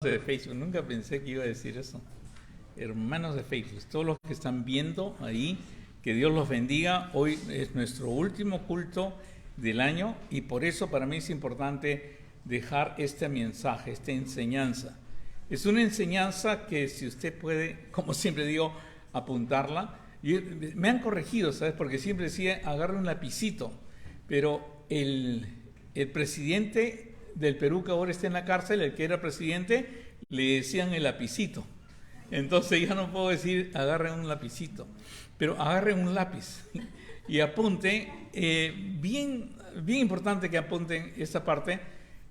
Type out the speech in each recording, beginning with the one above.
de Facebook, nunca pensé que iba a decir eso. Hermanos de Facebook, todos los que están viendo ahí, que Dios los bendiga. Hoy es nuestro último culto del año y por eso para mí es importante dejar este mensaje, esta enseñanza. Es una enseñanza que si usted puede, como siempre digo, apuntarla. Me han corregido, ¿sabes? Porque siempre decía, agarre un lapicito, pero el presidente del Perú que ahora está en la cárcel, el que era presidente, le decían el lapicito. Entonces ya no puedo decir agarren un lapicito, pero agarren un lápiz y apunten. Bien importante que apunten esta parte,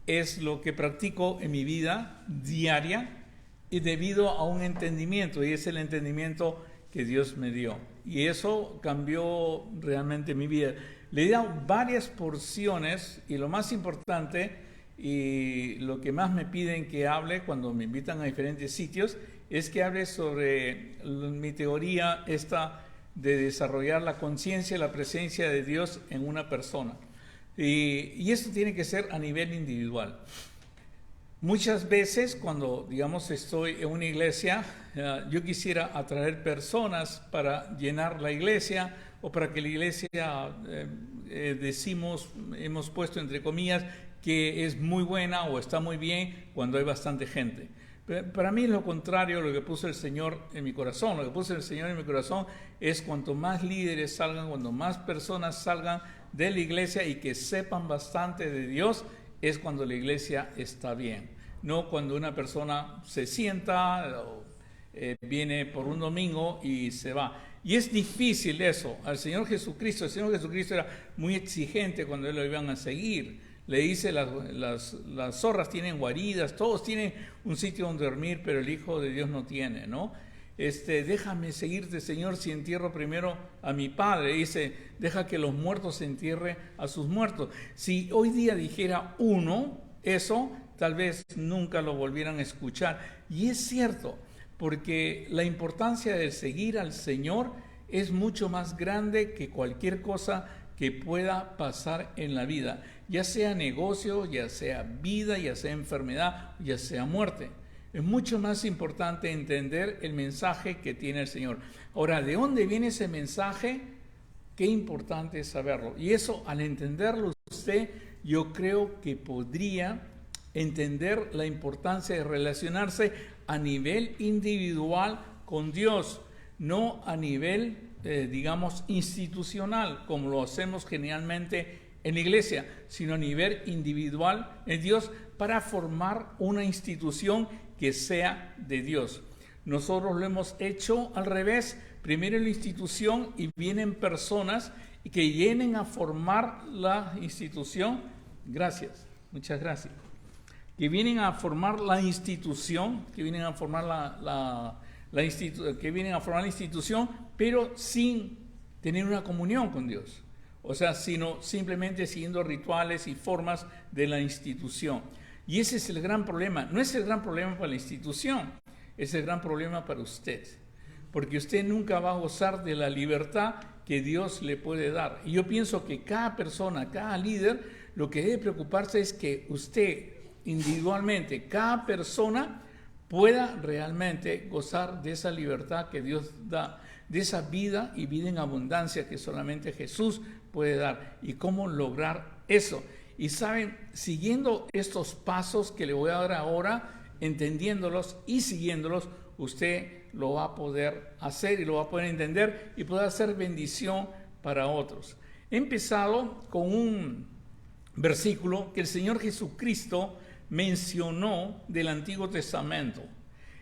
es lo que practico en mi vida diaria y debido a un entendimiento, y es el entendimiento que Dios me dio. Y eso cambió realmente mi vida. Le he dado varias porciones y lo más importante y lo que más me piden que hable cuando me invitan a diferentes sitios es que hable sobre mi teoría esta de desarrollar la conciencia y la presencia de Dios en una persona. Y esto tiene que ser a nivel individual. Muchas veces cuando, digamos, estoy en una iglesia, yo quisiera atraer personas para llenar la iglesia o para que la iglesia, hemos puesto entre comillas, que es muy buena o está muy bien cuando hay bastante gente. Pero para mí es lo contrario lo que puso el Señor en mi corazón. Lo que puso el Señor en mi corazón es cuanto más líderes salgan, cuando más personas salgan de la iglesia y que sepan bastante de Dios, es cuando la iglesia está bien. No cuando una persona se sienta, viene por un domingo y se va. Y es difícil eso. El Señor Jesucristo era muy exigente cuando Él lo iban a seguir. Le dice, las zorras tienen guaridas, todos tienen un sitio donde dormir, pero el Hijo de Dios no tiene, ¿no? Déjame seguirte, Señor, si entierro primero a mi Padre. Dice, deja que los muertos entierren a sus muertos. Si hoy día dijera uno eso, tal vez nunca lo volvieran a escuchar. Y es cierto, porque la importancia de seguir al Señor es mucho más grande que cualquier cosa que pueda pasar en la vida, ya sea negocio, ya sea vida, ya sea enfermedad, ya sea muerte. Es mucho más importante entender el mensaje que tiene el Señor. Ahora, ¿de dónde viene ese mensaje? Qué importante es saberlo. Y eso, al entenderlo usted, yo creo que podría entender la importancia de relacionarse a nivel individual con Dios, no a nivel, digamos, institucional, como lo hacemos generalmente en la iglesia, sino a nivel individual en Dios para formar una institución que sea de Dios. Nosotros lo hemos hecho al revés, primero la institución y vienen personas que vienen a formar la institución. Gracias, muchas gracias. Que vienen a formar la institución, que vienen a formar la institución, pero sin tener una comunión con Dios. O sea, sino simplemente siguiendo rituales y formas de la institución. Y ese es el gran problema. No es el gran problema para la institución, es el gran problema para usted. Porque usted nunca va a gozar de la libertad que Dios le puede dar. Y yo pienso que cada persona, cada líder, lo que debe preocuparse es que usted individualmente, cada persona pueda realmente gozar de esa libertad que Dios da, de esa vida y vida en abundancia que solamente Jesús puede dar. ¿Y cómo lograr eso? Y saben, siguiendo estos pasos que le voy a dar ahora, entendiéndolos y siguiéndolos, usted lo va a poder hacer y lo va a poder entender y poder hacer bendición para otros. He empezado con un versículo que el Señor Jesucristo mencionó del Antiguo Testamento.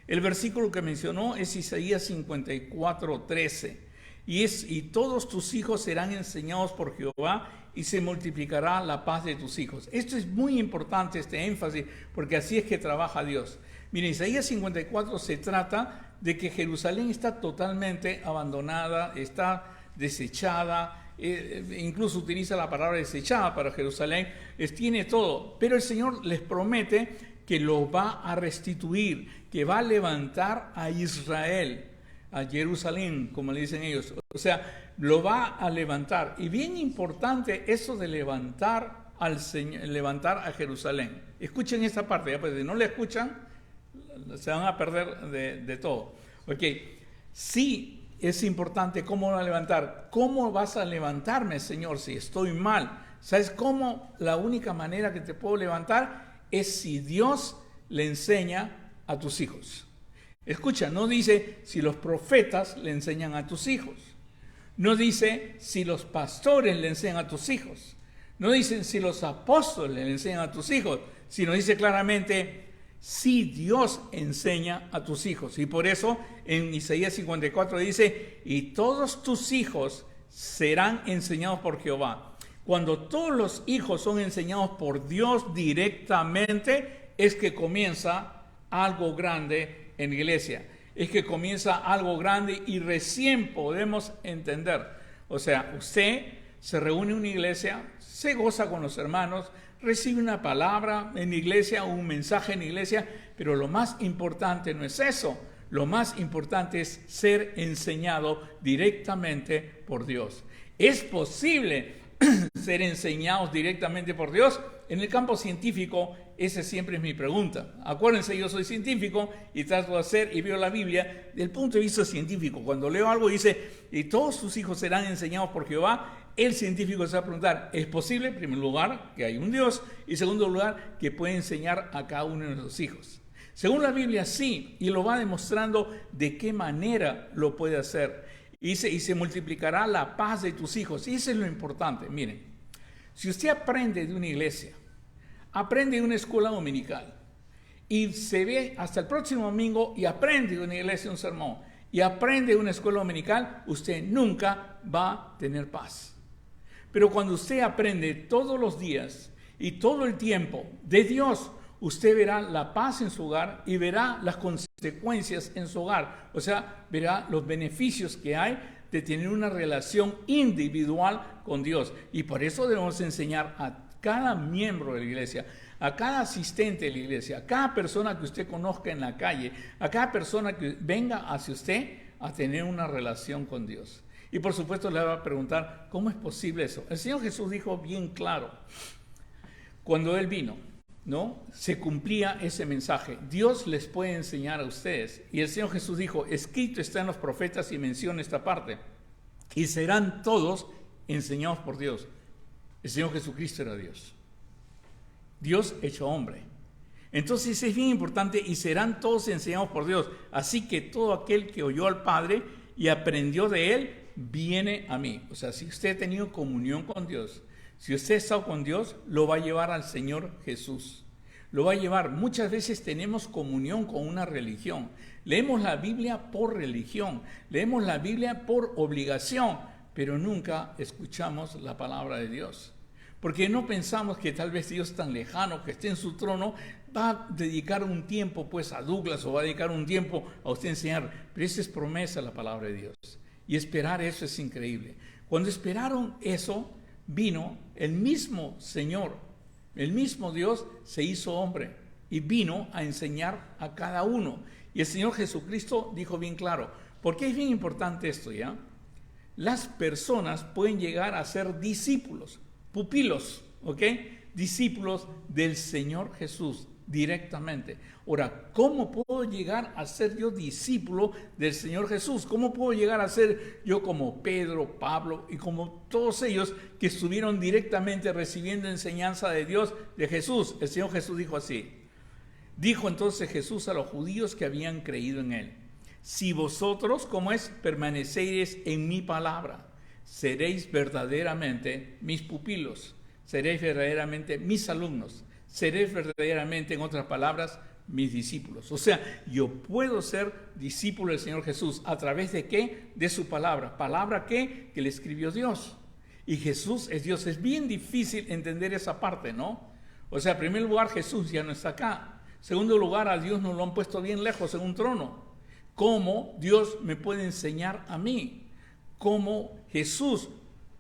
El versículo que mencionó es Isaías 54:13. Y todos tus hijos serán enseñados por Jehová y se multiplicará la paz de tus hijos. Esto es muy importante, este énfasis, porque así es que trabaja Dios. Miren, Isaías 54 se trata de que Jerusalén está totalmente abandonada, está desechada, incluso utiliza la palabra desechada para Jerusalén, tiene todo, pero el Señor les promete que lo va a restituir, que va a levantar a Israel, a Jerusalén, como le dicen ellos, o sea, lo va a levantar. Y bien importante eso de levantar al Señor, levantar a Jerusalén. Escuchen esta parte, ya, pues si no la escuchan, se van a perder de todo. Ok, sí es importante cómo va a levantar. ¿Cómo vas a levantarme, Señor, si estoy mal? ¿Sabes cómo? La única manera que te puedo levantar es si Dios le enseña a tus hijos. Escucha, no dice si los profetas le enseñan a tus hijos. No dice si los pastores le enseñan a tus hijos. No dicen si los apóstoles le enseñan a tus hijos, sino dice claramente si Dios enseña a tus hijos. Y por eso en Isaías 54 dice, y todos tus hijos serán enseñados por Jehová. Cuando todos los hijos son enseñados por Dios directamente, es que comienza algo grande en la iglesia. Es que comienza algo grande y recién podemos entender. O sea, usted se reúne en una iglesia, se goza con los hermanos, recibe una palabra en la iglesia, un mensaje en la iglesia, pero lo más importante no es eso. Lo más importante es ser enseñado directamente por Dios. ¿Es posible ser enseñados directamente por Dios? En el campo científico, esa siempre es mi pregunta. Acuérdense, yo soy científico y trato de hacer y veo la Biblia desde el punto de vista científico. Cuando leo algo dice, y todos tus hijos serán enseñados por Jehová, el científico se va a preguntar, ¿es posible? En primer lugar, que hay un Dios, y en segundo lugar, que puede enseñar a cada uno de nuestros hijos. Según la Biblia, sí, y lo va demostrando de qué manera lo puede hacer. Y se multiplicará la paz de tus hijos. Y eso es lo importante. Miren, si usted aprende de una iglesia, aprende de una escuela dominical, y se ve hasta el próximo domingo y aprende de una iglesia un sermón, y aprende de una escuela dominical, usted nunca va a tener paz. Pero cuando usted aprende todos los días y todo el tiempo de Dios, usted verá la paz en su hogar y verá las consecuencias en su hogar. O sea, verá los beneficios que hay de tener una relación individual con Dios. Y por eso debemos enseñar a cada miembro de la iglesia, a cada asistente de la iglesia, a cada persona que usted conozca en la calle, a cada persona que venga hacia usted a tener una relación con Dios. Y por supuesto le va a preguntar, ¿cómo es posible eso? El Señor Jesús dijo bien claro, cuando Él vino, ¿no? Se cumplía ese mensaje. Dios les puede enseñar a ustedes. Y el Señor Jesús dijo, escrito está en los profetas y menciona esta parte. Y serán todos enseñados por Dios. El Señor Jesucristo era Dios. Dios hecho hombre. Entonces es bien importante y serán todos enseñados por Dios. Así que todo aquel que oyó al Padre y aprendió de Él, viene a mí. O sea, si usted ha tenido comunión con Dios, si usted ha estado con Dios, lo va a llevar al Señor Jesús. Lo va a llevar. Muchas veces tenemos comunión con una religión. Leemos la Biblia por religión. Leemos la Biblia por obligación. Pero nunca escuchamos la palabra de Dios. Porque no pensamos que tal vez Dios tan lejano, que esté en su trono, va a dedicar un tiempo pues a Douglas o va a dedicar un tiempo a usted enseñar. Pero esa es promesa la palabra de Dios. Y esperar eso es increíble. Cuando esperaron eso, vino el mismo Señor, el mismo Dios se hizo hombre y vino a enseñar a cada uno. Y el Señor Jesucristo dijo bien claro, porque es bien importante esto, ¿ya? Las personas pueden llegar a ser discípulos, pupilos, ¿ok? Discípulos del Señor Jesús directamente. Ahora, ¿cómo puedo llegar a ser yo discípulo del Señor Jesús? ¿Cómo puedo llegar a ser yo como Pedro, Pablo y como todos ellos que estuvieron directamente recibiendo enseñanza de Dios, de Jesús? El Señor Jesús dijo así. Dijo entonces Jesús a los judíos que habían creído en Él. Si vosotros, ¿cómo es? Permaneceréis en mi palabra, seréis verdaderamente mis pupilos, seréis verdaderamente mis alumnos. Seréis verdaderamente, en otras palabras, mis discípulos. O sea, yo puedo ser discípulo del Señor Jesús. ¿A través de qué? De su palabra. ¿Palabra qué? Que le escribió Dios. Y Jesús es Dios. Es bien difícil entender esa parte, ¿no? O sea, en primer lugar, Jesús ya no está acá. En segundo lugar, a Dios nos lo han puesto bien lejos en un trono. ¿Cómo Dios me puede enseñar a mí? ¿Cómo Jesús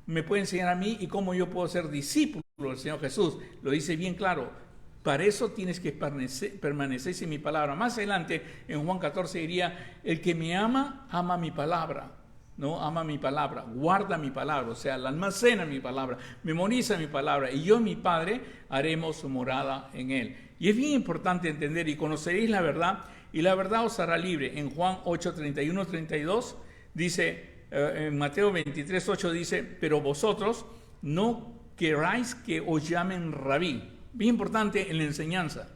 me puede enseñar a mí y cómo yo puedo ser discípulo del Señor Jesús? Lo dice bien claro. Para eso tienes que permanecer en mi palabra. Más adelante, en Juan 14 diría, el que me ama, ama mi palabra. No, ama mi palabra, guarda mi palabra, o sea, la almacena mi palabra, memoriza mi palabra, y yo y mi Padre haremos morada en él. Y es bien importante entender, y conoceréis la verdad, y la verdad os hará libre. En Juan 8, 31, 32 dice, en Mateo 23, 8 dice, pero vosotros no queráis que os llamen rabí. Bien importante en la enseñanza.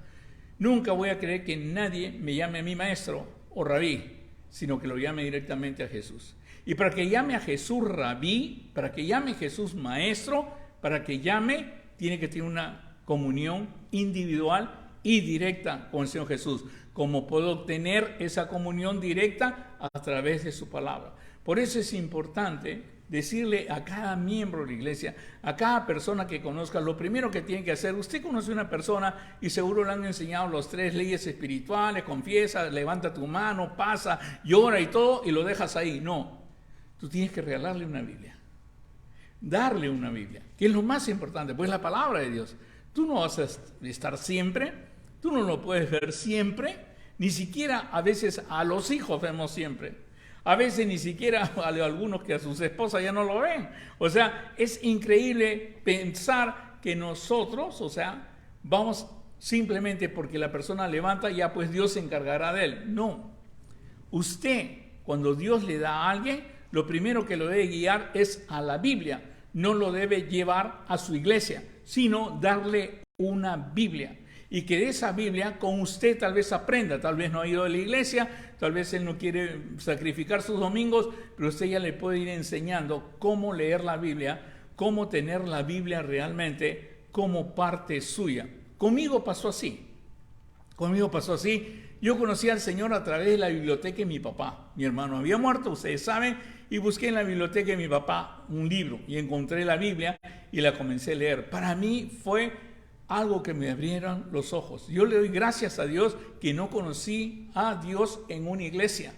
Nunca voy a creer que nadie me llame a mi maestro o rabí, sino que lo llame directamente a Jesús. Y para que llame a Jesús rabí, para que llame a Jesús maestro, para que llame, tiene que tener una comunión individual y directa con el Señor Jesús. ¿Cómo puedo obtener esa comunión directa? A través de su palabra. Por eso es importante decirle a cada miembro de la iglesia, a cada persona que conozca, lo primero que tiene que hacer. Usted conoce a una persona y seguro le han enseñado las 3 leyes espirituales, confiesa, levanta tu mano, pasa, llora y todo, y lo dejas ahí. No, tú tienes que regalarle una Biblia, darle una Biblia, que es lo más importante, pues la palabra de Dios. Tú no vas a estar siempre, tú no lo puedes ver siempre, ni siquiera a veces a los hijos vemos siempre. A veces ni siquiera a algunos que a sus esposas ya no lo ven. O sea, es increíble pensar que nosotros, o sea, vamos simplemente porque la persona levanta, ya pues Dios se encargará de él. No. Usted, cuando Dios le da a alguien, lo primero que lo debe guiar es a la Biblia. No lo debe llevar a su iglesia, sino darle una Biblia. Y que de esa Biblia con usted tal vez aprenda, tal vez no ha ido a la iglesia, tal vez él no quiere sacrificar sus domingos, pero usted ya le puede ir enseñando cómo leer la Biblia, cómo tener la Biblia realmente como parte suya. Conmigo pasó así. Yo conocí al Señor a través de la biblioteca de mi papá. Mi hermano había muerto, ustedes saben, y busqué en la biblioteca de mi papá un libro y encontré la Biblia y la comencé a leer. Para mí fue algo que me abrieron los ojos. Yo le doy gracias a Dios que no conocí a Dios en una iglesia,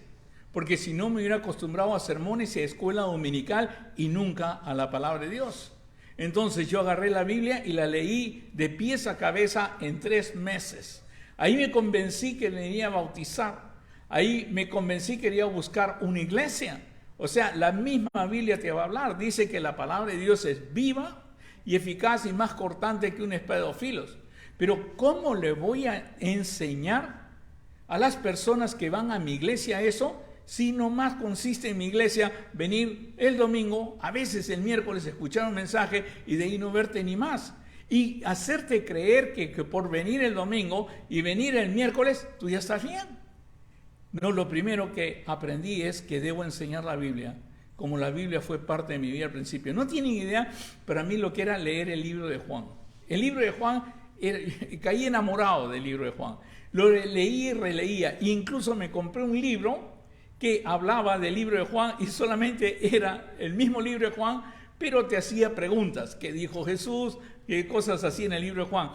porque si no me hubiera acostumbrado a sermones y a escuela dominical y nunca a la palabra de Dios. Entonces yo agarré la Biblia y la leí de pies a cabeza en 3 meses. Ahí me convencí que me iba a bautizar. Ahí me convencí que quería buscar una iglesia. O sea, la misma Biblia te va a hablar. Dice que la palabra de Dios es viva y eficaz y más cortante que una espada de 2 filos. Pero ¿cómo le voy a enseñar a las personas que van a mi iglesia eso, si nomás consiste en mi iglesia venir el domingo, a veces el miércoles escuchar un mensaje y de ahí no verte ni más? Y hacerte creer que por venir el domingo y venir el miércoles, tú ya estás bien. No, lo primero que aprendí es que debo enseñar la Biblia, como la Biblia fue parte de mi vida al principio. No tienen idea para mí lo que era leer el libro de Juan. El libro de Juan, caí enamorado del libro de Juan. Lo leí y releía. Incluso me compré un libro que hablaba del libro de Juan y solamente era el mismo libro de Juan, pero te hacía preguntas. ¿Qué dijo Jesús? ¿Qué cosas así en el libro de Juan?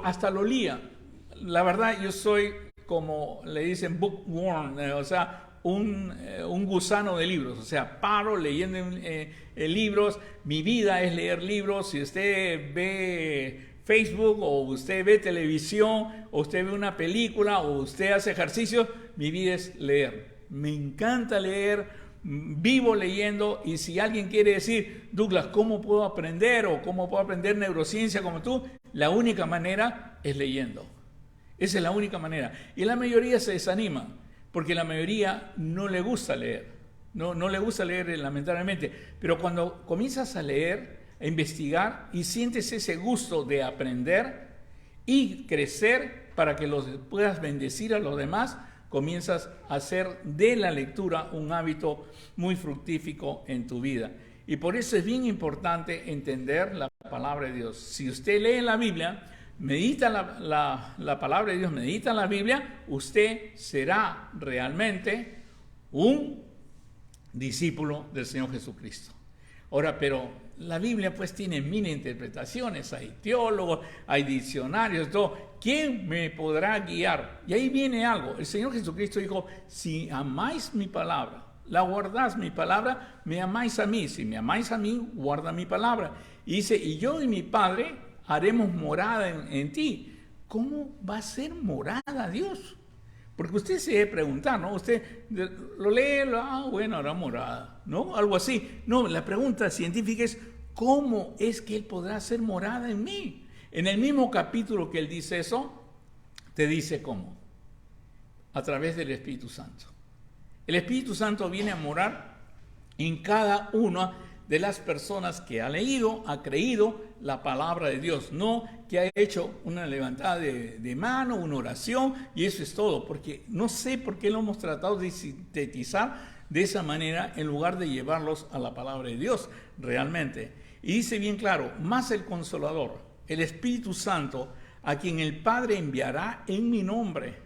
Hasta lo leía. La verdad, yo soy, como le dicen, bookworm, o sea, un gusano de libros. O sea, paro leyendo libros. Mi vida es leer libros. Si usted ve Facebook o usted ve televisión o usted ve una película o usted hace ejercicio, mi vida es leer. Me encanta leer, vivo leyendo. Y si alguien quiere decir, Douglas, ¿cómo puedo aprender? O ¿cómo puedo aprender neurociencia como tú? La única manera es leyendo. Esa es la única manera. Y la mayoría se desanima, porque la mayoría no le gusta leer. No le gusta leer, lamentablemente. Pero cuando comienzas a leer, a investigar y sientes ese gusto de aprender y crecer para que los puedas bendecir a los demás, comienzas a hacer de la lectura un hábito muy fructífico en tu vida. Y por eso es bien importante entender la palabra de Dios. Si usted lee la Biblia, medita la palabra de Dios, medita la Biblia, usted será realmente un discípulo del Señor Jesucristo. Ahora, pero la Biblia pues tiene 1000 interpretaciones, hay teólogos, hay diccionarios, todo. ¿Quién me podrá guiar? Y ahí viene algo. El Señor Jesucristo dijo, si amáis mi palabra, la guardáis mi palabra, me amáis a mí. Si me amáis a mí, guarda mi palabra. Y dice, y yo y mi Padre haremos morada en ti. ¿Cómo va a ser morada Dios? Porque usted se debe preguntar, ¿no? Usted lo lee, bueno, hará morada, ¿no? Algo así. No, la pregunta científica es, ¿cómo es que Él podrá hacer morada en mí? En el mismo capítulo que Él dice eso, te dice cómo. a través del Espíritu Santo. El Espíritu Santo viene a morar en cada una de las personas que ha leído, ha creído la palabra de Dios, no que ha hecho una levantada de mano, una oración, y eso es todo, porque no sé por qué lo hemos tratado de sintetizar de esa manera en lugar de llevarlos a la palabra de Dios realmente. Y dice bien claro, más el Consolador, el Espíritu Santo, a quien el Padre enviará en mi nombre.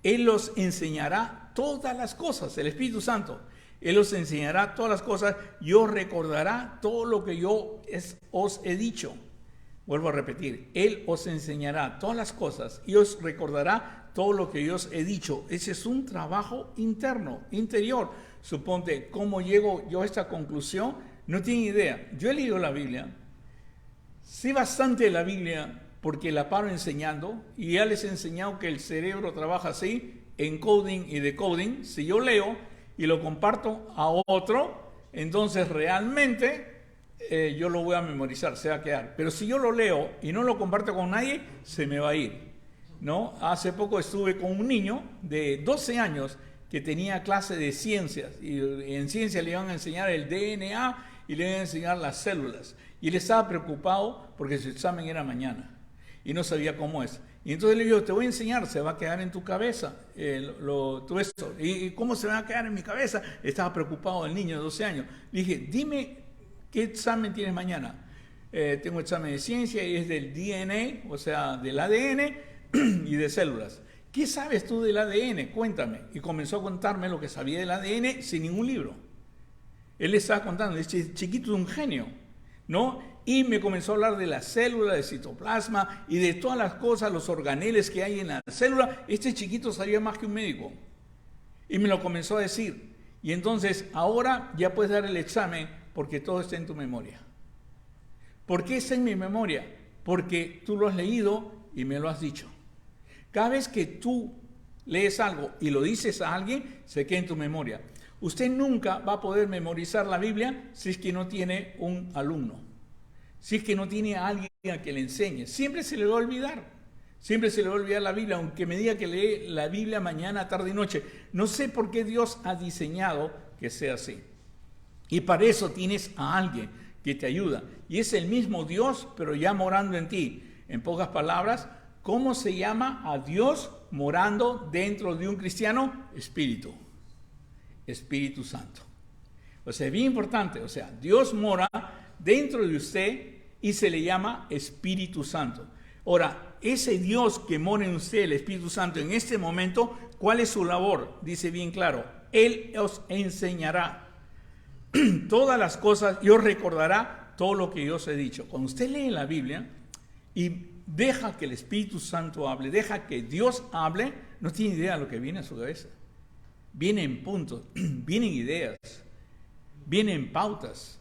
Él los enseñará todas las cosas, el Espíritu Santo. Él os enseñará todas las cosas y os recordará todo lo que yo os he dicho. Vuelvo a repetir, Él os enseñará todas las cosas y os recordará todo lo que yo os he dicho. Ese es un trabajo interno, interior. Suponte, ¿cómo llego yo a esta conclusión? No tiene idea. Yo he leído la Biblia, sé bastante de la Biblia porque la paro enseñando y ya les he enseñado que el cerebro trabaja así, encoding y decoding. Si yo leo y lo comparto a otro, entonces realmente yo lo voy a memorizar, se va a quedar. Pero si yo lo leo y no lo comparto con nadie, se me va a ir, ¿no? Hace poco estuve con un niño de 12 años que tenía clase de ciencias y en ciencias le iban a enseñar el DNA y le iban a enseñar las células. Y él estaba preocupado porque su examen era mañana y no sabía cómo es. Y entonces le digo, te voy a enseñar, se va a quedar en tu cabeza todo esto. ¿Y cómo se va a quedar en mi cabeza? Estaba preocupado el niño de 12 años. Le dije, dime, ¿qué examen tienes mañana? Tengo examen de ciencia y es del DNA, o sea, del ADN y de células. ¿Qué sabes tú del ADN? Cuéntame. Y comenzó a contarme lo que sabía del ADN sin ningún libro. Él le estaba contando, este chiquito es un genio, ¿no? Y me comenzó a hablar de la célula, del citoplasma y de todas las cosas, los organeles que hay en la célula. Este chiquito sabía más que un médico. Y me lo comenzó a decir. Y entonces, ahora ya puedes dar el examen porque todo está en tu memoria. ¿Por qué está en mi memoria? Porque tú lo has leído y me lo has dicho. Cada vez que tú lees algo y lo dices a alguien, se queda en tu memoria. Usted nunca va a poder memorizar la Biblia si es que no tiene un alumno. Si es que no tiene a alguien a que le enseñe. Siempre se le va a olvidar. Siempre se le va a olvidar la Biblia, aunque me diga que lee la Biblia mañana, tarde y noche. No sé por qué Dios ha diseñado que sea así. Y para eso tienes a alguien que te ayuda. Y es el mismo Dios, pero ya morando en ti. En pocas palabras, ¿cómo se llama a Dios morando dentro de un cristiano? Espíritu. Espíritu Santo. O sea, es bien importante. O sea, Dios mora dentro de usted y se le llama Espíritu Santo. Ahora, ese Dios que mora en usted, el Espíritu Santo, en este momento, ¿cuál es su labor? Dice bien claro, Él os enseñará todas las cosas y os recordará todo lo que yo os he dicho. Cuando usted lee la Biblia y deja que el Espíritu Santo hable, deja que Dios hable, no tiene idea de lo que viene a su cabeza. Vienen puntos, vienen ideas, vienen pautas,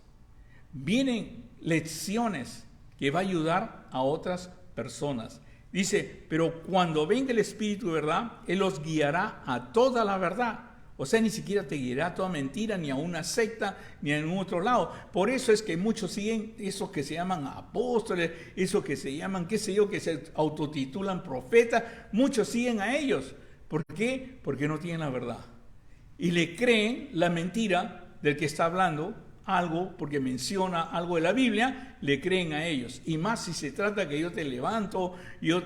vienen lecciones que va a ayudar a otras personas. Dice, pero cuando venga el Espíritu de verdad, Él os guiará a toda la verdad. O sea, ni siquiera te guiará a toda mentira, ni a una secta, ni a ningún otro lado. Por eso es que muchos siguen esos que se llaman apóstoles, esos que se llaman, qué sé yo, que se autotitulan profetas. Muchos siguen a ellos. ¿Por qué? Porque no tienen la verdad. Y le creen la mentira del que está hablando algo, porque menciona algo de la Biblia, le creen a ellos. Y más si se trata que yo te levanto,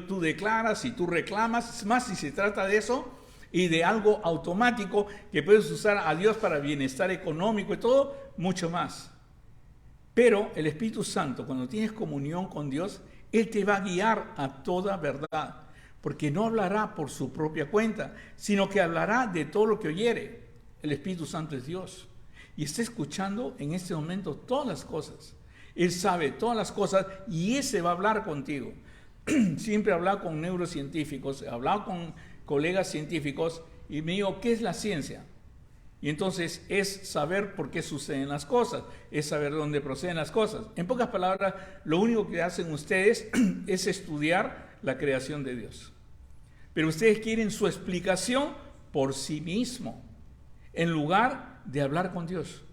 tú declaras y tú reclamas, más si se trata de eso y de algo automático que puedes usar a Dios para bienestar económico y todo, mucho más. Pero el Espíritu Santo, cuando tienes comunión con Dios, Él te va a guiar a toda verdad, porque no hablará por su propia cuenta, sino que hablará de todo lo que oyere. El Espíritu Santo es Dios. Y está escuchando en este momento todas las cosas. Él sabe todas las cosas y ese va a hablar contigo. Siempre he hablado con neurocientíficos, he hablado con colegas científicos y me digo, ¿qué es la ciencia? Y entonces es saber por qué suceden las cosas, es saber de dónde proceden las cosas. En pocas palabras, lo único que hacen ustedes es estudiar la creación de Dios. Pero ustedes quieren su explicación por sí mismos, en lugar de hablar con Dios.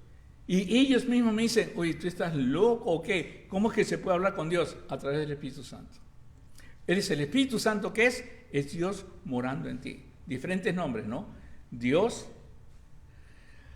Y ellos mismos me dicen, oye, ¿tú estás loco o qué? ¿Cómo es que se puede hablar con Dios? A través del Espíritu Santo. Él es el Espíritu Santo que es Dios morando en ti. diferentes nombres, ¿no? Dios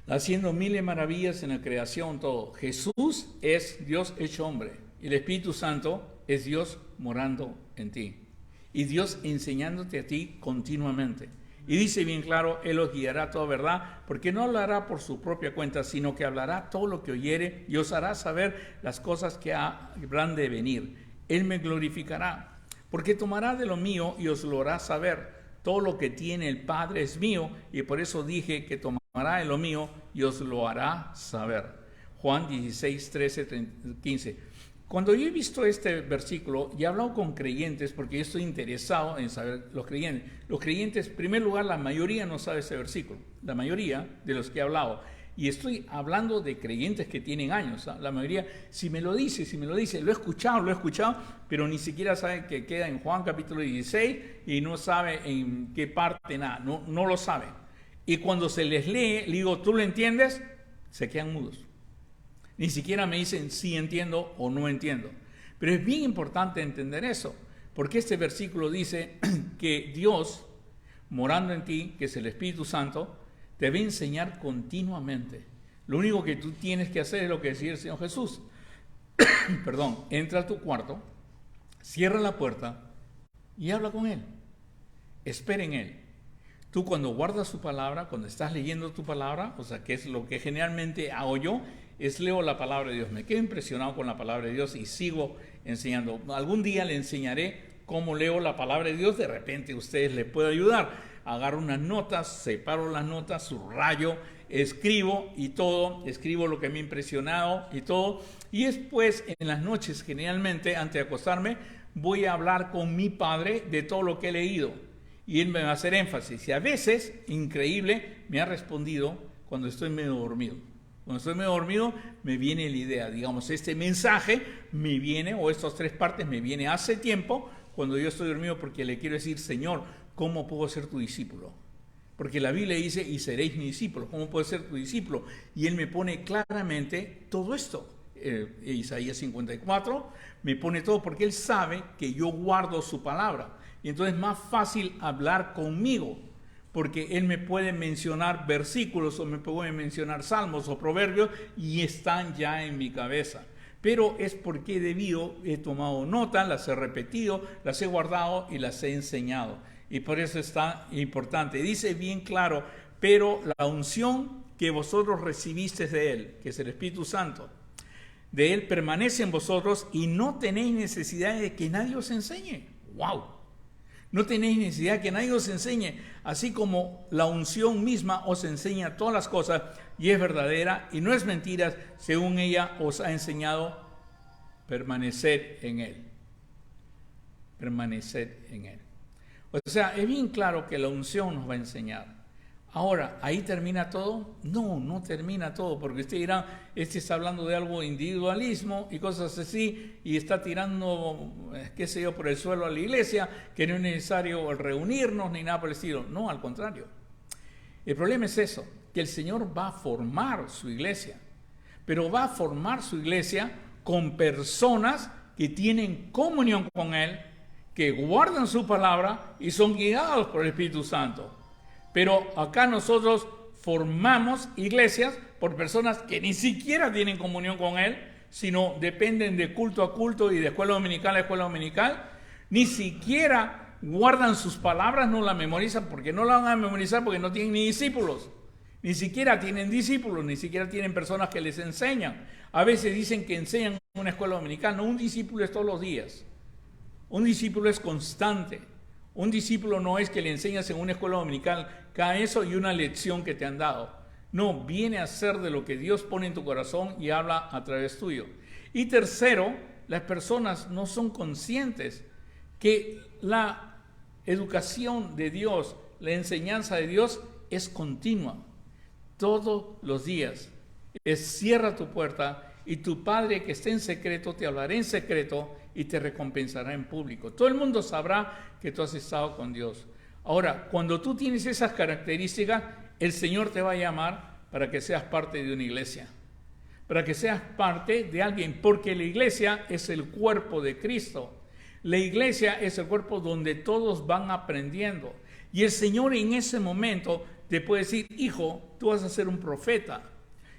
haciendo miles de maravillas en la creación, todo. Jesús es Dios hecho hombre. Y el Espíritu Santo es Dios morando en ti. Y Dios enseñándote a ti continuamente. Y dice bien claro, Él os guiará a toda verdad, porque no hablará por su propia cuenta, sino que hablará todo lo que oyere y os hará saber las cosas que habrán de venir. Él me glorificará, porque tomará de lo mío y os lo hará saber. Todo lo que tiene el Padre es mío, y por eso dije que tomará de lo mío y os lo hará saber. Juan 16, 13, 15. Cuando yo he visto este versículo y he hablado con creyentes, porque yo estoy interesado en saber los creyentes, en primer lugar, la mayoría no sabe ese versículo, la mayoría de los que he hablado. Y estoy hablando de creyentes que tienen años, ¿eh? La mayoría, si me lo dice, lo he escuchado, pero ni siquiera sabe que queda en Juan capítulo 16 y no sabe en qué parte, nada, no lo sabe. Y cuando se les lee, le digo, ¿tú lo entiendes? Se quedan mudos. Ni siquiera me dicen si entiendo o no entiendo. Pero es bien importante entender eso, porque este versículo dice que Dios, morando en ti, que es el Espíritu Santo, te va a enseñar continuamente. Lo único que tú tienes que hacer es lo que decía el Señor Jesús. Perdón, entra a tu cuarto, cierra la puerta y habla con Él. Espera en Él. Tú cuando guardas su palabra, cuando estás leyendo tu palabra, o sea, que es lo que generalmente hago yo, es leo la palabra de Dios. Me quedo impresionado con la palabra de Dios y sigo enseñando. Algún día le enseñaré cómo leo la palabra de Dios. De repente a ustedes les puedo ayudar. Agarro unas notas, separo las notas, subrayo, escribo y todo. Escribo lo que me ha impresionado y todo. Y después, en las noches, generalmente, antes de acostarme, voy a hablar con mi padre de todo lo que he leído. Y él me va a hacer énfasis. Y a veces, increíble, me ha respondido cuando estoy medio dormido. Cuando estoy medio dormido, me viene la idea. Digamos, este mensaje me viene, o estas 3 partes me viene hace tiempo, cuando yo estoy dormido, porque le quiero decir, Señor, ¿cómo puedo ser tu discípulo? Porque la Biblia dice, y seréis mi discípulo. ¿Cómo puedo ser tu discípulo? Y Él me pone claramente todo esto. Isaías 54, me pone todo, porque Él sabe que yo guardo su palabra. Y entonces es más fácil hablar conmigo, porque Él me puede mencionar versículos o me puede mencionar salmos o proverbios y están ya en mi cabeza. Pero es porque he tomado nota, las he repetido, las he guardado y las he enseñado. Y por eso está importante. Dice bien claro, pero la unción que vosotros recibisteis de Él, que es el Espíritu Santo, de Él permanece en vosotros y no tenéis necesidad de que nadie os enseñe. ¡Wow! No tenéis necesidad que nadie os enseñe, así como la unción misma os enseña todas las cosas y es verdadera y no es mentira, según ella os ha enseñado, permaneced en Él. Permaneced en Él. O sea, es bien claro que la unción nos va a enseñar. Ahora, ¿ahí termina todo? No, no termina todo, porque usted dirá, este está hablando de algo de individualismo y cosas así, y está tirando, qué sé yo, por el suelo a la iglesia, que no es necesario reunirnos ni nada por el estilo. No, al contrario. El problema es eso, que el Señor va a formar su iglesia, pero va a formar su iglesia con personas que tienen comunión con Él, que guardan su palabra y son guiados por el Espíritu Santo. Pero acá nosotros formamos iglesias por personas que ni siquiera tienen comunión con Él, sino dependen de culto a culto y de escuela dominical a escuela dominical. Ni siquiera guardan sus palabras, no la memorizan, porque no la van a memorizar porque no tienen ni discípulos. Ni siquiera tienen discípulos, ni siquiera tienen personas que les enseñan. A veces dicen que enseñan en una escuela dominical. No, un discípulo es todos los días. Un discípulo es constante. Un discípulo no es que le enseñas en una escuela dominical cada eso y una lección que te han dado. No, viene a ser de lo que Dios pone en tu corazón y habla a través tuyo. Y tercero, las personas no son conscientes que la educación de Dios, la enseñanza de Dios es continua. Todos los días. Cierra tu puerta y tu Padre que está en secreto te hablará en secreto y te recompensará en público. Todo el mundo sabrá que tú has estado con Dios. Ahora, cuando tú tienes esas características, el Señor te va a llamar para que seas parte de una iglesia, para que seas parte de alguien, porque la iglesia es el cuerpo de Cristo. La iglesia es el cuerpo donde todos van aprendiendo. Y el Señor en ese momento te puede decir, hijo, tú vas a ser un profeta.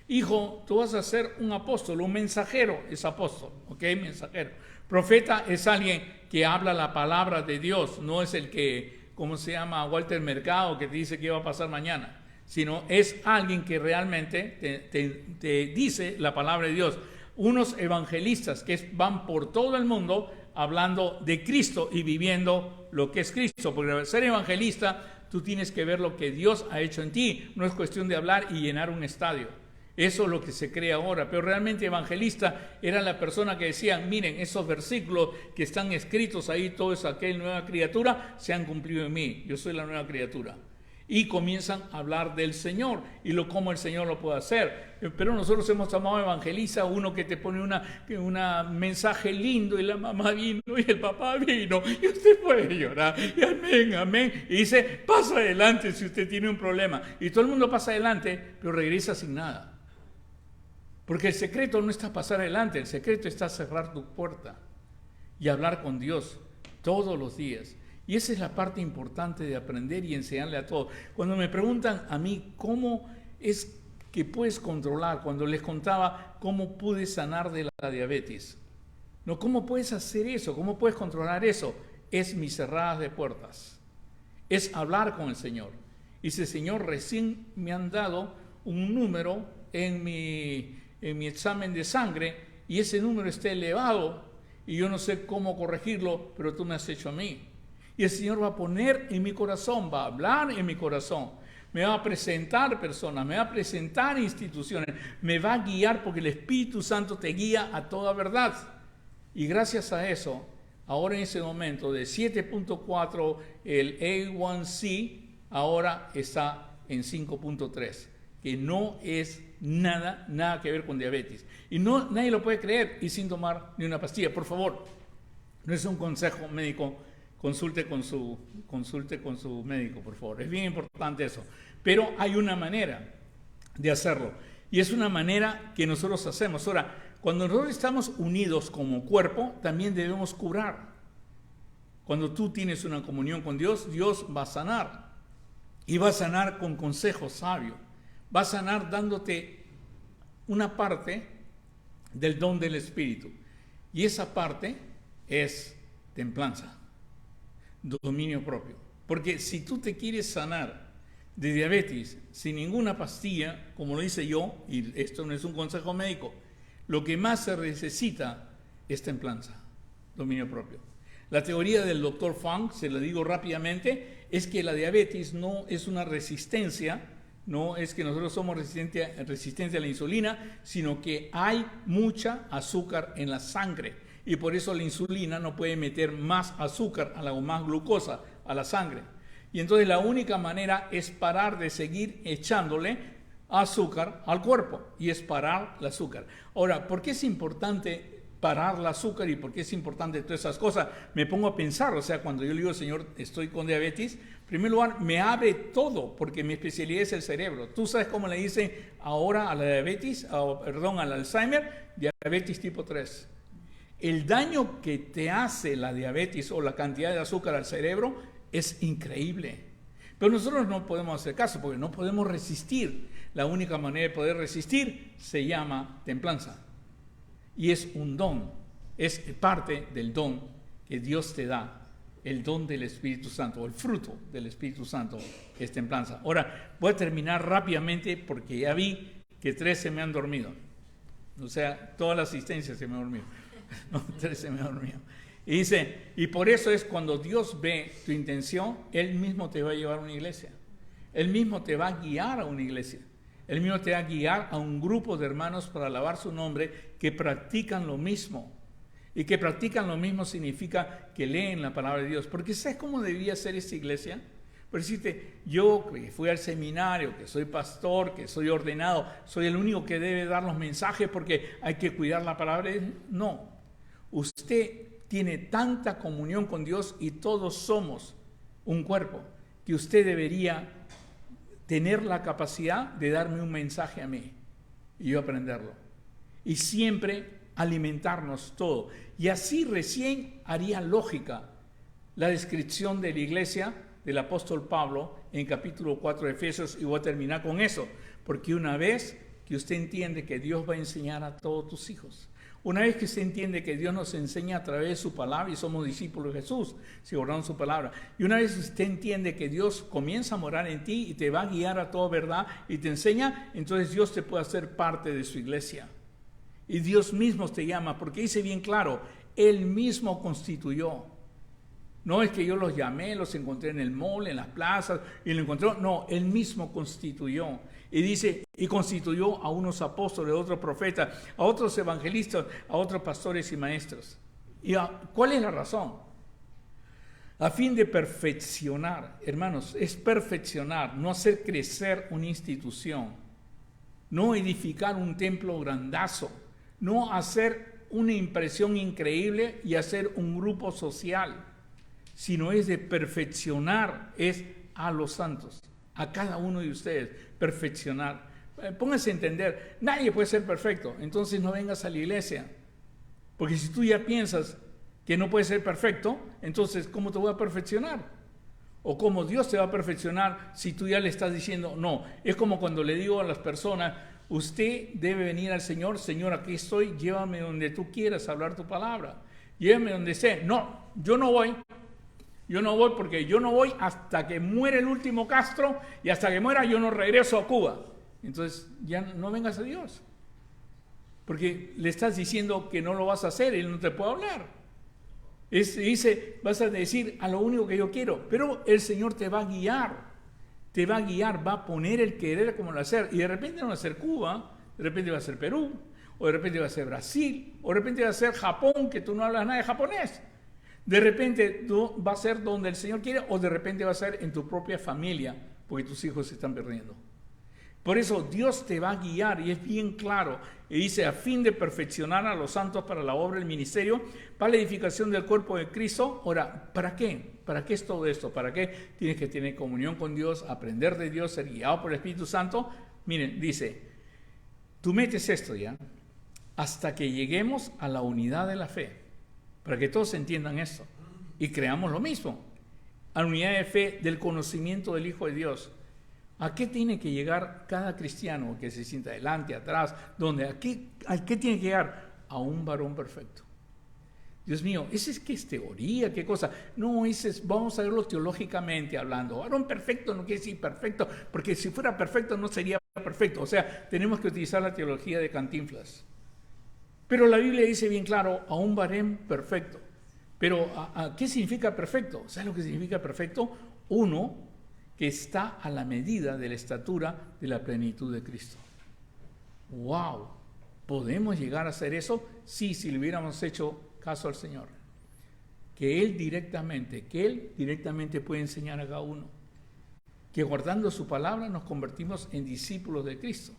Hijo, tú vas a ser un apóstol, un mensajero es apóstol, ¿ok? Mensajero. Profeta es alguien que habla la palabra de Dios, no es el que, ¿cómo se llama? Walter Mercado, que te dice qué va a pasar mañana, sino es alguien que realmente te dice la palabra de Dios. Unos evangelistas que van por todo el mundo hablando de Cristo y viviendo lo que es Cristo, porque al ser evangelista tú tienes que ver lo que Dios ha hecho en ti, no es cuestión de hablar y llenar un estadio. Eso es lo que se cree ahora, pero realmente evangelista era la persona que decía, miren, esos versículos que están escritos ahí, todo es aquella nueva criatura, se han cumplido en mí, yo soy la nueva criatura. Y comienzan a hablar del Señor y cómo el Señor lo puede hacer. Pero nosotros hemos llamado evangelista uno que te pone un mensaje lindo y la mamá vino y el papá vino y usted puede llorar y amén, amén. Y dice, pasa adelante si usted tiene un problema. Y todo el mundo pasa adelante, pero regresa sin nada. Porque el secreto no está pasar adelante, el secreto está cerrar tu puerta y hablar con Dios todos los días. Y esa es la parte importante de aprender y enseñarle a todos. Cuando me preguntan a mí cómo es que puedes controlar, cuando les contaba cómo pude sanar de la diabetes. No, ¿cómo puedes hacer eso? ¿Cómo puedes controlar eso? Es mis cerradas de puertas. Es hablar con el Señor. Y dice, Señor, recién me han dado un número en mi examen de sangre y ese número está elevado y yo no sé cómo corregirlo, pero tú me has hecho a mí. Y el Señor va a poner en mi corazón, va a hablar en mi corazón, me va a presentar personas, me va a presentar instituciones, me va a guiar porque el Espíritu Santo te guía a toda verdad. Y gracias a eso, ahora en ese momento de 7.4 el A1C ahora está en 5.3, que no es nada que ver con diabetes. Y nadie lo puede creer y sin tomar ni una pastilla. Por favor, no es un consejo médico, consulte con su médico, por favor. Es bien importante eso. Pero hay una manera de hacerlo. Y es una manera que nosotros hacemos. Ahora, cuando nosotros estamos unidos como cuerpo, también debemos curar. Cuando tú tienes una comunión con Dios, Dios va a sanar. Y va a sanar con consejos sabios. Va a sanar dándote una parte del don del Espíritu. Y esa parte es templanza, dominio propio. Porque si tú te quieres sanar de diabetes sin ninguna pastilla, como lo hice yo, y esto no es un consejo médico, lo que más se necesita es templanza, dominio propio. La teoría del Dr. Funk, se la digo rápidamente, es que la diabetes no es una resistencia, no es que nosotros somos resistentes a la insulina, sino que hay mucha azúcar en la sangre y por eso la insulina no puede meter más azúcar o más glucosa a la sangre. Y entonces la única manera es parar de seguir echándole azúcar al cuerpo y es parar el azúcar. Ahora, ¿por qué es importante parar el azúcar y por qué es importante todas esas cosas? Me pongo a pensar, o sea, cuando yo le digo, Señor, estoy con diabetes, en primer lugar, me abre todo, porque mi especialidad es el cerebro. ¿Tú sabes cómo le dicen ahora a la diabetes, al Alzheimer? Diabetes tipo 3. El daño que te hace la diabetes o la cantidad de azúcar al cerebro es increíble. Pero nosotros no podemos hacer caso, porque no podemos resistir. La única manera de poder resistir se llama templanza. Y es un don, es parte del don que Dios te da. El don del Espíritu Santo, el fruto del Espíritu Santo es templanza. Ahora, voy a terminar rápidamente porque ya vi que 3 se me han dormido. O sea, toda la asistencia se me ha dormido. No, 3 se me han dormido. Y dice, y por eso es cuando Dios ve tu intención, Él mismo te va a llevar a una iglesia. Él mismo te va a guiar a una iglesia. Él mismo te va a guiar a un grupo de hermanos para alabar su nombre que practican lo mismo. Y que practican lo mismo significa que leen la palabra de Dios. Porque ¿sabes cómo debería ser esta iglesia? Por decirte, yo que fui al seminario, que soy pastor, que soy ordenado, soy el único que debe dar los mensajes porque hay que cuidar la palabra de Dios. No, usted tiene tanta comunión con Dios y todos somos un cuerpo, que usted debería tener la capacidad de darme un mensaje a mí y yo aprenderlo. Y siempre alimentarnos todo. Y así recién haría lógica la descripción de la iglesia del apóstol Pablo en capítulo 4 de Efesios, y voy a terminar con eso, porque una vez que usted entiende que Dios va a enseñar a todos tus hijos, una vez que usted entiende que Dios nos enseña a través de su palabra y somos discípulos de Jesús, si guardamos su palabra, y una vez que usted entiende que Dios comienza a morar en ti y te va a guiar a toda verdad y te enseña, entonces Dios te puede hacer parte de su iglesia. Y Dios mismo te llama, porque dice bien claro, Él mismo constituyó. No es que yo los llamé, los encontré en el mall, en las plazas, y lo encontró. No, Él mismo constituyó. Y dice, y constituyó a unos apóstoles, a otros profetas, a otros evangelistas, a otros pastores y maestros. ¿Y cuál es la razón? A fin de perfeccionar, hermanos, es perfeccionar, no hacer crecer una institución, no edificar un templo grandazo, no hacer una impresión increíble y hacer un grupo social, sino es de perfeccionar, es a los santos, a cada uno de ustedes, perfeccionar. Pónganse a entender, nadie puede ser perfecto, entonces no vengas a la iglesia, porque si tú ya piensas que no puedes ser perfecto, entonces ¿cómo te voy a perfeccionar? O cómo Dios te va a perfeccionar si tú ya le estás diciendo no. Es como cuando le digo a las personas, usted debe venir al Señor, Señor, aquí estoy, llévame donde tú quieras hablar tu palabra, llévame donde sea. No, yo no voy porque yo no voy hasta que muere el último Castro, y hasta que muera yo no regreso a Cuba. Entonces ya no vengas a Dios, porque le estás diciendo que no lo vas a hacer, Él no te puede hablar. Dice, vas a decir a lo único que yo quiero, pero el Señor te va a guiar, va a poner el querer como el hacer, y de repente no va a ser Cuba, de repente va a ser Perú, o de repente va a ser Brasil, o de repente va a ser Japón, que tú no hablas nada de japonés. De repente va a ser donde el Señor quiere, o de repente va a ser en tu propia familia, porque tus hijos se están perdiendo. Por eso Dios te va a guiar, y es bien claro, y dice, a fin de perfeccionar a los santos para la obra del ministerio, para la edificación del cuerpo de Cristo. Ahora, ¿para qué? ¿Para qué es todo esto? ¿Para qué tienes que tener comunión con Dios, aprender de Dios, ser guiado por el Espíritu Santo? Miren, dice, tú metes esto ya, hasta que lleguemos a la unidad de la fe, para que todos entiendan esto y creamos lo mismo, a la unidad de fe del conocimiento del Hijo de Dios. ¿A qué tiene que llegar cada cristiano que se sienta adelante, atrás, donde? ¿A qué tiene que llegar? A un varón perfecto. Dios mío, ¿ese es qué es teoría? ¿Qué cosa? No, vamos a verlo teológicamente hablando. Varón perfecto no quiere decir perfecto, porque si fuera perfecto no sería perfecto. O sea, tenemos que utilizar la teología de Cantinflas. Pero la Biblia dice bien claro, a un varón perfecto. Pero ¿qué significa perfecto? ¿Sabes lo que significa perfecto? Uno que está a la medida de la estatura de la plenitud de Cristo. ¡Wow! ¿Podemos llegar a hacer eso? Sí, si le hubiéramos hecho caso al Señor. Que Él directamente puede enseñar a cada uno. Que guardando su palabra nos convertimos en discípulos de Cristo.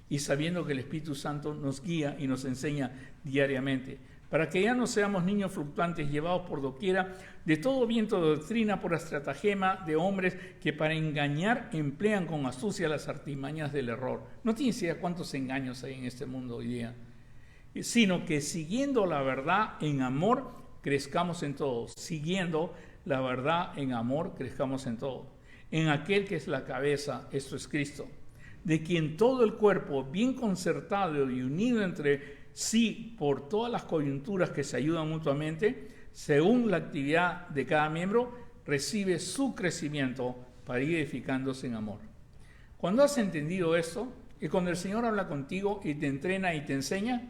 Y sabiendo que el Espíritu Santo nos guía y nos enseña diariamente, para que ya no seamos niños fluctuantes llevados por doquiera de todo viento de doctrina por estratagema de hombres que para engañar emplean con astucia las artimañas del error. No tienes idea cuántos engaños hay en este mundo hoy día, sino que siguiendo la verdad en amor crezcamos en todo. Siguiendo la verdad en amor crezcamos en todo. En aquel que es la cabeza, esto es Cristo, de quien todo el cuerpo, bien concertado y unido entre sí por todas las coyunturas que se ayudan mutuamente, según la actividad de cada miembro, recibe su crecimiento para ir edificándose en amor. Cuando has entendido esto, y cuando el Señor habla contigo y te entrena y te enseña,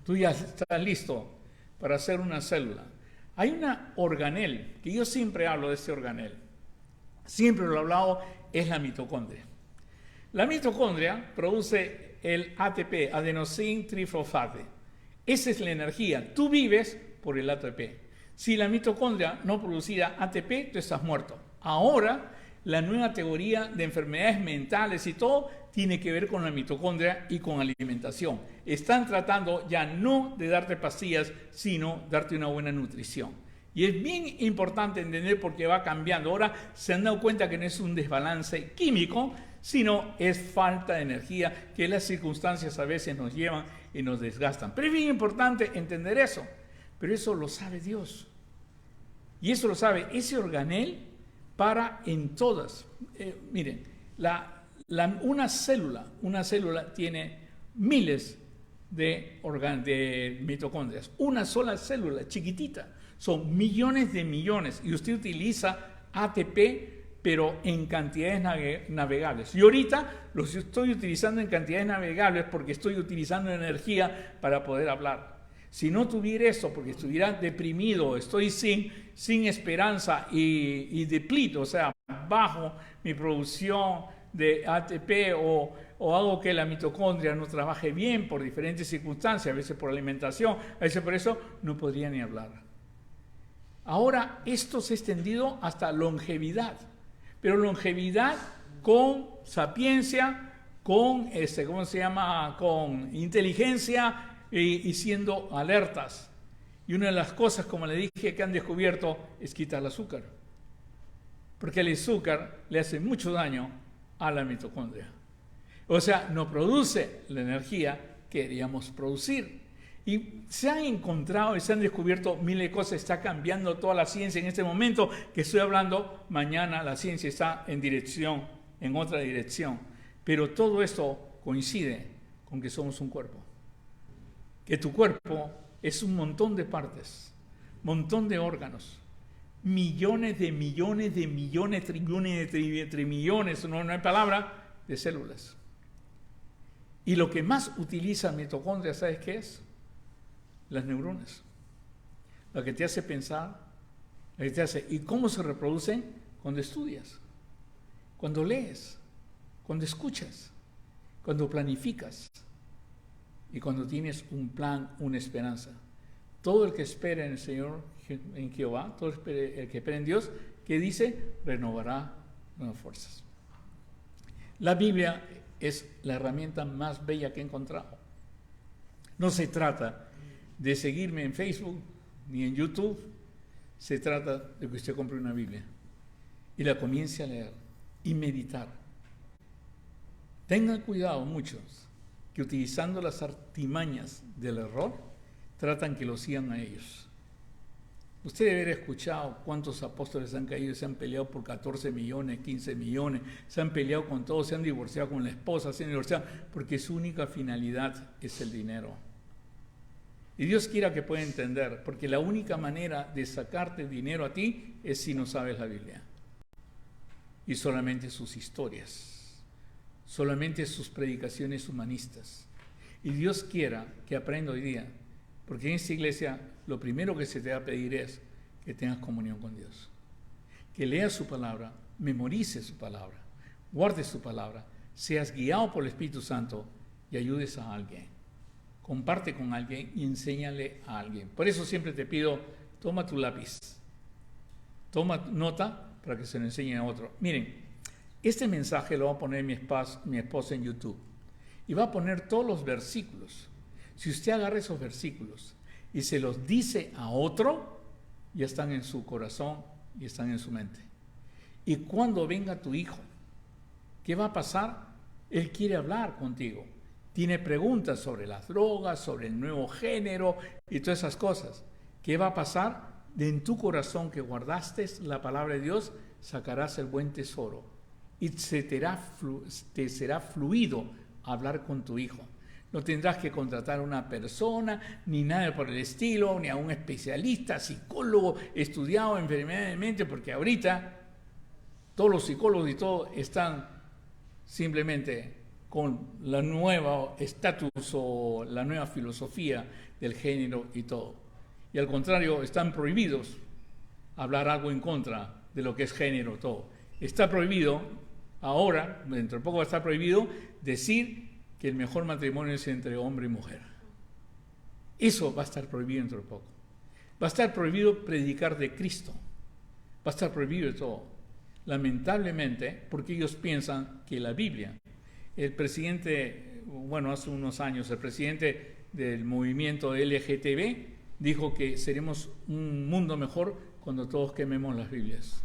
tú ya estás listo para hacer una célula. Hay una organel, que yo siempre hablo de este organel, siempre lo he hablado, es la mitocondria. La mitocondria produce el ATP, adenosín trifosfato. Esa es la energía. Tú vives por el ATP. Si la mitocondria no produciera ATP, tú estás muerto. Ahora, la nueva teoría de enfermedades mentales y todo tiene que ver con la mitocondria y con alimentación. Están tratando ya no de darte pastillas, sino darte una buena nutrición. Y es bien importante entender por qué va cambiando. Ahora se han dado cuenta que no es un desbalance químico, sino es falta de energía que las circunstancias a veces nos llevan y nos desgastan. Pero es bien importante entender eso. Pero eso lo sabe Dios. Y eso lo sabe ese organel para en todas. Miren, una célula tiene miles de mitocondrias. Una sola célula, chiquitita, son millones de millones. Y usted utiliza ATP, pero en cantidades navegables. Y ahorita los estoy utilizando en cantidades navegables porque estoy utilizando energía para poder hablar. Si no tuviera eso, porque estuviera deprimido, estoy sin esperanza y deplito, o sea, bajo mi producción de ATP o hago que la mitocondria no trabaje bien por diferentes circunstancias, a veces por alimentación, a veces por eso, no podría ni hablar. Ahora esto se ha extendido hasta longevidad, pero longevidad con sapiencia, con, con inteligencia y siendo alertas. Y una de las cosas, como le dije, que han descubierto es quitar el azúcar, porque el azúcar le hace mucho daño a la mitocondria. O sea, no produce la energía que queríamos producir. Y se han encontrado y se han descubierto miles de cosas. Está cambiando toda la ciencia en este momento que estoy hablando. Mañana la ciencia está en otra dirección. Pero todo esto coincide con que somos un cuerpo. Que tu cuerpo es un montón de partes, montón de órganos, millones, trillones, trimillones, no hay palabra, de células. Y lo que más utiliza mitocondria, ¿sabes qué es? Las neuronas. Lo que te hace pensar, lo que te hace. ¿Y cómo se reproducen? Cuando estudias, cuando lees, cuando escuchas, cuando planificas y cuando tienes un plan, una esperanza. Todo el que espera en el Señor, en Jehová, todo el que espera en Dios, que dice, renovará nuevas fuerzas. La Biblia es la herramienta más bella que he encontrado. No se trata de seguirme en Facebook ni en YouTube, se trata de que usted compre una Biblia y la comience a leer y meditar. Tengan cuidado muchos que utilizando las artimañas del error tratan que lo sigan a ellos. Usted debe haber escuchado cuántos apóstoles han caído y se han peleado por 14 millones, 15 millones, se han peleado con todos, se han divorciado con la esposa, se han divorciado porque su única finalidad es el dinero. Y Dios quiera que pueda entender, porque la única manera de sacarte dinero a ti es si no sabes la Biblia. Y solamente sus historias, solamente sus predicaciones humanistas. Y Dios quiera que aprenda hoy día, porque en esta iglesia lo primero que se te va a pedir es que tengas comunión con Dios. Que leas su palabra, memorices su palabra, guardes su palabra, seas guiado por el Espíritu Santo y ayudes a alguien. Comparte con alguien y enséñale a alguien. Por eso siempre te pido, toma tu lápiz, toma nota para que se lo enseñe a otro. Miren, este mensaje lo va a poner mi esposa en YouTube y va a poner todos los versículos. Si usted agarra esos versículos y se los dice a otro, ya están en su corazón y están en su mente. Y cuando venga tu hijo, ¿qué va a pasar? Él quiere hablar contigo. Tiene preguntas sobre las drogas, sobre el nuevo género y todas esas cosas. ¿Qué va a pasar? De en tu corazón que guardaste la palabra de Dios, sacarás el buen tesoro. Y te será fluido hablar con tu hijo. No tendrás que contratar a una persona, ni nada por el estilo, ni a un especialista, psicólogo, estudiado en enfermedad de mente, porque ahorita todos los psicólogos y todo están simplemente con la nueva estatus o la nueva filosofía del género y todo. Y al contrario, están prohibidos hablar algo en contra de lo que es género, todo. Está prohibido, ahora, dentro de poco va a estar prohibido, decir que el mejor matrimonio es entre hombre y mujer. Eso va a estar prohibido dentro de poco. Va a estar prohibido predicar de Cristo. Va a estar prohibido de todo. Lamentablemente, porque ellos piensan que la Biblia, el presidente, bueno, hace unos años, el presidente del movimiento LGTB dijo que seremos un mundo mejor cuando todos quememos las Biblias.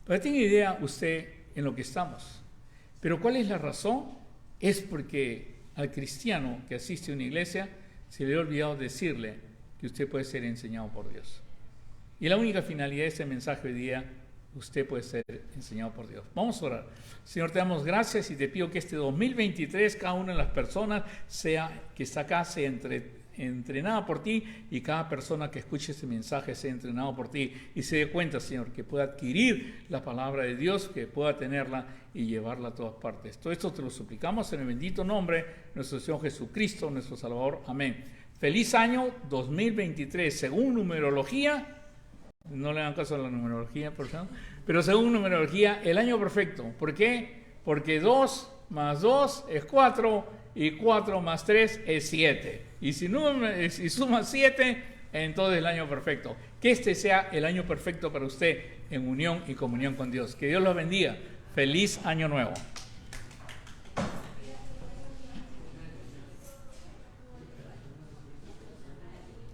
Pero tiene idea usted en lo que estamos. Pero ¿cuál es la razón? Es porque al cristiano que asiste a una iglesia se le ha olvidado decirle que usted puede ser enseñado por Dios. Y la única finalidad de este mensaje hoy día usted puede ser enseñado por Dios. Vamos a orar. Señor, te damos gracias y te pido que este 2023 cada una de las personas que está acá sea entrenada por ti, y cada persona que escuche este mensaje sea entrenado por ti y se dé cuenta, Señor, que pueda adquirir la palabra de Dios, que pueda tenerla y llevarla a todas partes. Todo esto te lo suplicamos en el bendito nombre de nuestro Señor Jesucristo, nuestro Salvador. Amén. Feliz año 2023. Según numerología, no le hagan caso a la numerología, por favor, pero según numerología, el año perfecto. ¿Por qué? Porque 2 más 2 es 4 y 4 más 3 es 7. Y si sumas 7, entonces el año perfecto. Que este sea el año perfecto para usted en unión y comunión con Dios. Que Dios los bendiga. Feliz año nuevo.